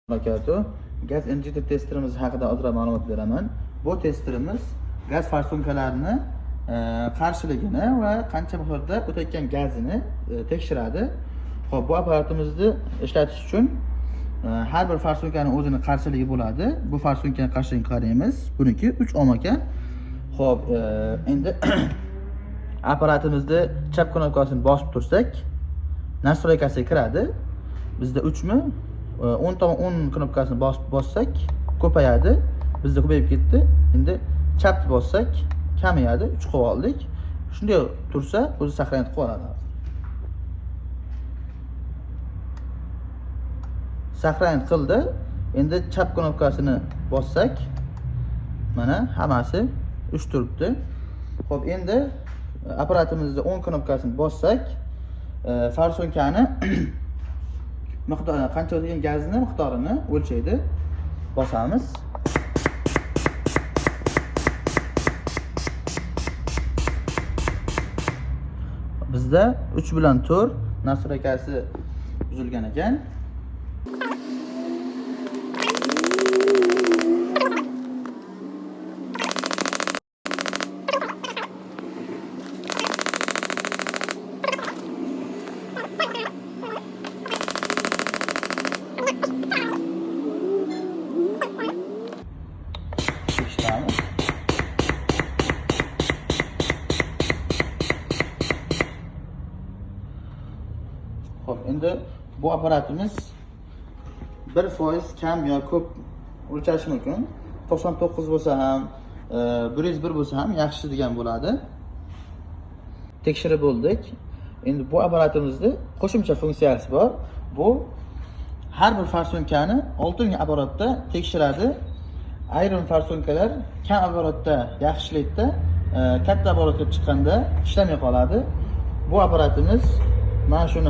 Gaz injektor testerimiz haqida ozroq ma'lumot beraman. Bu testerimiz gaz farsonkalarni qarshiligini va qancha miqdorda o'tayotgan gazini tekshiradi. Xo'p, bu apparatimizni ishlatish uchun har bir farsonkaning o'zini qarshiligi bo'ladi. Bu farsonkaning qarshiligini qaraymiz. Buniki 3 ohm ekan. Xo'p, endi apparatimizni chap knopkasini bosib tursak, nastroykasiga kiradi. Bizda 3 mi? 10 knopkasini bossak ko'payadi. Bizda ko'payib ketdi. Endi chapni bossak kamayadi. 3 qo'yib oldik. Shunday tursa, o'zi saqlanib qoladi. Saqlanib qildi. Endi chap knopkasini bossak, mana hammasi 3 turibdi. Xo'p, endi apparatimizni 10 knopkasini bossak, farsonkani miqdori qancha o'tgan gazni miqdorini o'lchaydi. Bosamiz. Bizda 3 bilan 4 nastroykasi buzilgan ekan. Xo'p, endi bu apparatimiz 1% kam yo ko'p o'lchashi mumkin. 99 bo'lsa ham, 101 bo'lsa ham yaxshi degan bo'ladi. Tekshirib bo'ldik. Endi bu apparatimizda qo'shimcha funksiyasi bor. Bu har bir farsonkani oltin apparatda tekshiradi. Ayrim farsonkalar kam apparatda yaxshi ishlaydi, katta apparatga chiqqanda ishlamay qoladi. Bu apparatimiz mana shuni